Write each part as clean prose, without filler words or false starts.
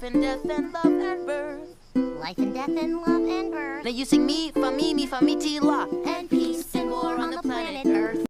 and death and love and birth. Life and death and love and birth. Now you sing me, fa mi, ti, la. And peace and war on the planet Earth.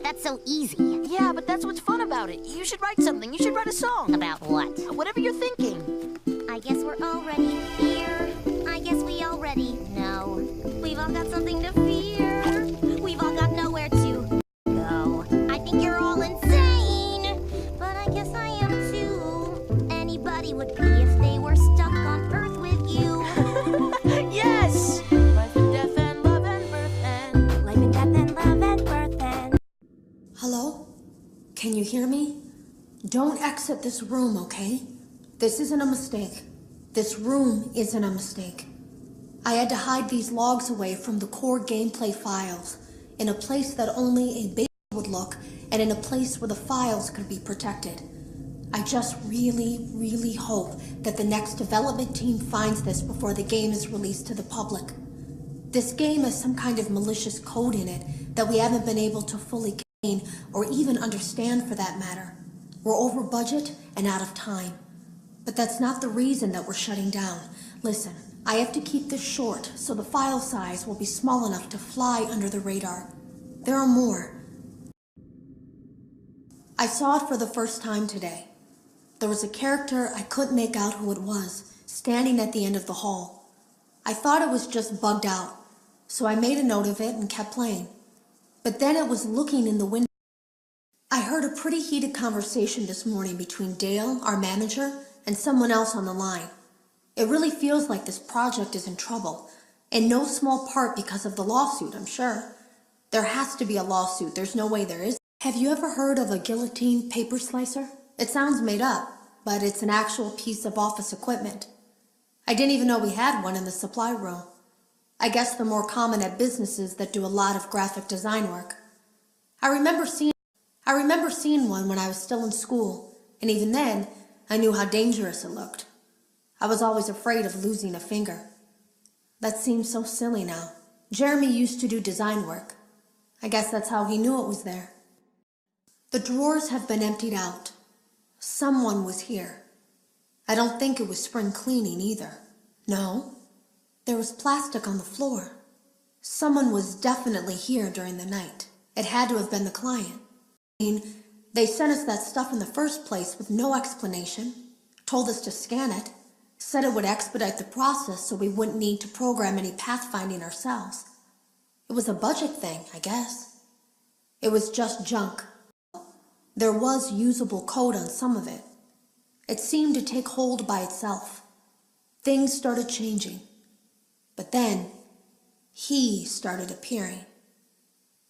That's so easy. Yeah, but that's what's fun about it. You should write something. You should write a song. About what? Whatever you're thinking. I guess we're already here. I guess we already know. We've all got something to fear. We've all got nowhere to go. I think you're all insane, but I guess I am too. Anybody would be if they were stuck on Earth with you. Yes! Life and death and love and birth and... Life and death and love and birth and... Hello? Can you hear me? Don't exit this room, okay? This isn't a mistake. This room isn't a mistake. I had to hide these logs away from the core gameplay files, in a place that only a beta would look, and in a place where the files could be protected. I just really hope that the next development team finds this before the game is released to the public. This game has some kind of malicious code in it that we haven't been able to fully contain or even understand for that matter. We're over budget and out of time. But that's not the reason that we're shutting down. Listen, I have to keep this short so the file size will be small enough to fly under the radar. There are more. I saw it for the first time today. There was a character I couldn't make out who it was, standing at the end of the hall. I thought it was just bugged out, so I made a note of it and kept playing. But then it was looking in the window. I heard a pretty heated conversation this morning between Dale, our manager, and someone else on the line. It really feels like this project is in trouble, in no small part because of the lawsuit, I'm sure. There has to be a lawsuit, there's no way there is. Have you ever heard of a guillotine paper slicer? It sounds made up, but it's an actual piece of office equipment. I didn't even know we had one in the supply room. I guess they're more common at businesses that do a lot of graphic design work. I remember seeing one when I was still in school, and even then, I knew how dangerous it looked. I was always afraid of losing a finger. That seems so silly now. Jeremy used to do design work. I guess that's how he knew it was there. The drawers have been emptied out. Someone was here. I don't think it was spring cleaning either. No, there was plastic on the floor. Someone was definitely here during the night. It had to have been the client. I mean, they sent us that stuff in the first place with no explanation, told us to scan it, said it would expedite the process so we wouldn't need to program any pathfinding ourselves. It was a budget thing, I guess. It was just junk. There was usable code on some of it. It seemed to take hold by itself. Things started changing. But then, he started appearing.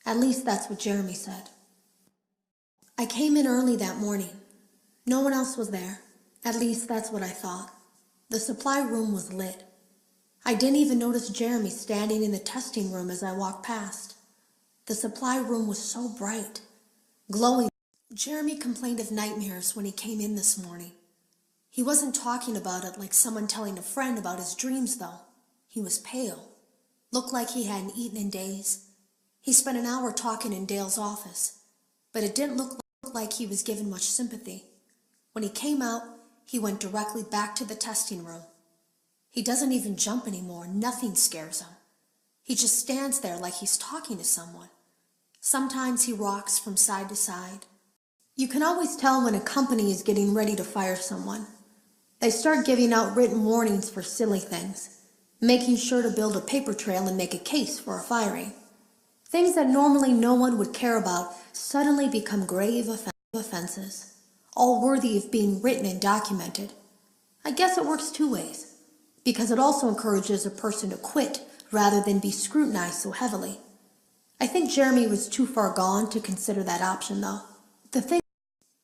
At least that's what Jeremy said. I came in early that morning. No one else was there. At least that's what I thought. The supply room was lit. I didn't even notice Jeremy standing in the testing room as I walked past. The supply room was so bright, glowing. Jeremy complained of nightmares when he came in this morning. He wasn't talking about it like someone telling a friend about his dreams, though. He was pale. Looked like he hadn't eaten in days. He spent an hour talking in Dale's office, but it didn't look like he was given much sympathy. When he came out, he went directly back to the testing room. He doesn't even jump anymore. Nothing scares him. He just stands there like he's talking to someone. Sometimes he rocks from side to side. You can always tell when a company is getting ready to fire someone. They start giving out written warnings for silly things, making sure to build a paper trail and make a case for a firing. Things that normally no one would care about suddenly become grave offenses, all worthy of being written and documented. I guess it works two ways, because it also encourages a person to quit rather than be scrutinized so heavily. I think Jeremy was too far gone to consider that option, though.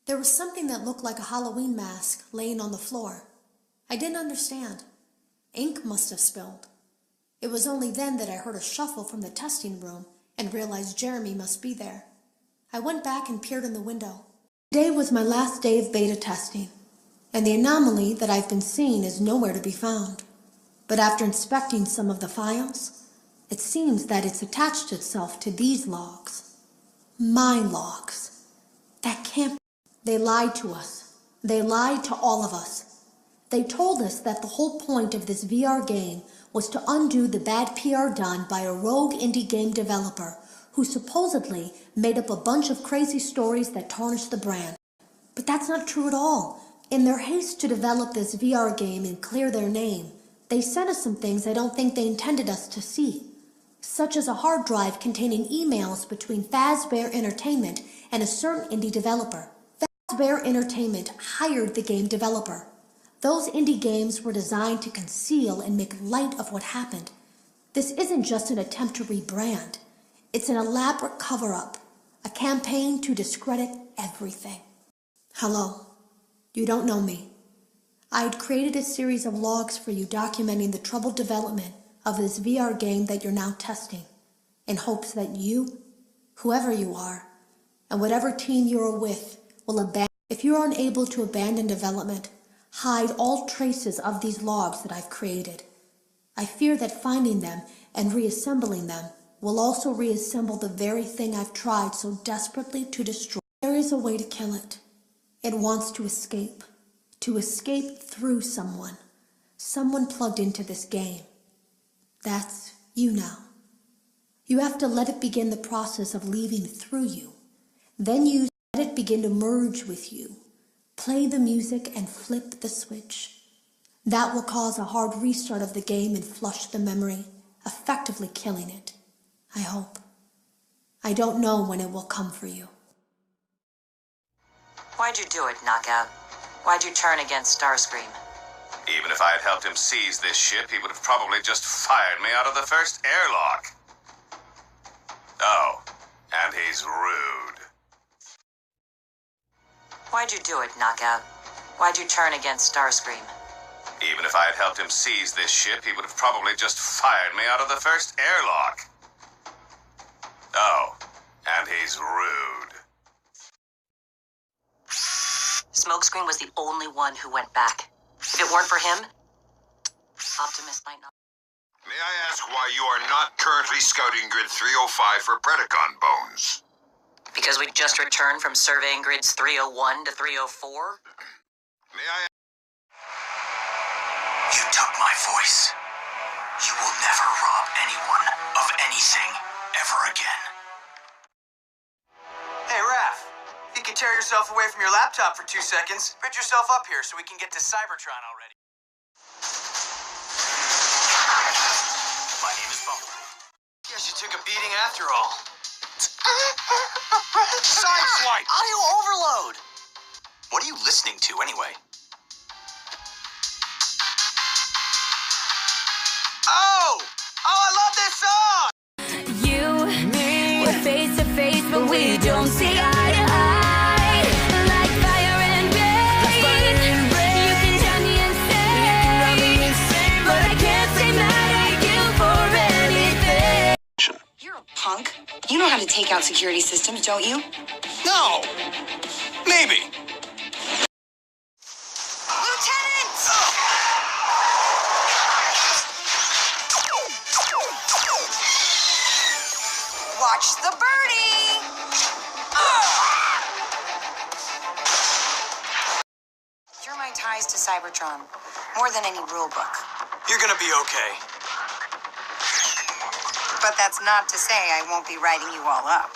There was something that looked like a Halloween mask laying on the floor. I didn't understand. Ink must have spilled. It was only then that I heard a shuffle from the testing room and realized Jeremy must be there. I went back and peered in the window. Today was my last day of beta testing, and the anomaly that I've been seeing is nowhere to be found. But after inspecting some of the files, it seems that it's attached itself to these logs. My logs. That can't be. They lied to us. They lied to all of us. They told us that the whole point of this VR game was to undo the bad PR done by a rogue indie game developer who supposedly made up a bunch of crazy stories that tarnished the brand. But that's not true at all. In their haste to develop this VR game and clear their name, they sent us some things I don't think they intended us to see, such as a hard drive containing emails between Fazbear Entertainment and a certain indie developer. Fazbear Entertainment hired the game developer. Those indie games were designed to conceal and make light of what happened. This isn't just an attempt to rebrand. It's an elaborate cover-up, a campaign to discredit everything. Hello, you don't know me. I had created a series of logs for you documenting the troubled development of this VR game that you're now testing, in hopes that you, whoever you are, and whatever team you're with, will abandon. If you are unable to abandon development, hide all traces of these logs that I've created. I fear that finding them and reassembling them will also reassemble the very thing I've tried so desperately to destroy. There is a way to kill it. It wants to escape through someone plugged into this game. That's you now. You have to let it begin the process of leaving through you. Then you let it begin to merge with you. Play the music and flip the switch. That will cause a hard restart of the game and flush the memory, effectively killing it. I hope. I don't know when it will come for you. Why'd you do it, Knockout? Why'd you turn against Starscream? Even if I had helped him seize this ship, he would have probably just fired me out of the first airlock. Oh, and he's rude. Why'd you do it, Knockout? Why'd you turn against Starscream? Even if I had helped him seize this ship, he would have probably just fired me out of the first airlock. Oh, and he's rude. Smokescreen was the only one who went back. If it weren't for him, Optimus might not. May I ask why you are not currently scouting Grid 305 for Predacon bones? Because we just returned from surveying grids 301 to 304? May I... You took my voice. You will never rob anyone of anything ever again. Hey, Raph. You can tear yourself away from your laptop for 2 seconds. Bridge yourself up here so we can get to Cybertron already. My name is Bumblebee. Guess you took a beating after all. Sideswipe! Audio overload! What are you listening to, anyway? Oh! Oh, I love this song! You, we're face to face, but we don't see eye to eye. Like fire and rain, you can drive me insane, but I can't say mad at you for anything. You're a punk. You know how to take out security systems, don't you? No! Maybe. Lieutenant! Watch the birdie! You're my ties to Cybertron, more than any rule book. You're gonna be okay. But that's not to say I won't be writing you all up.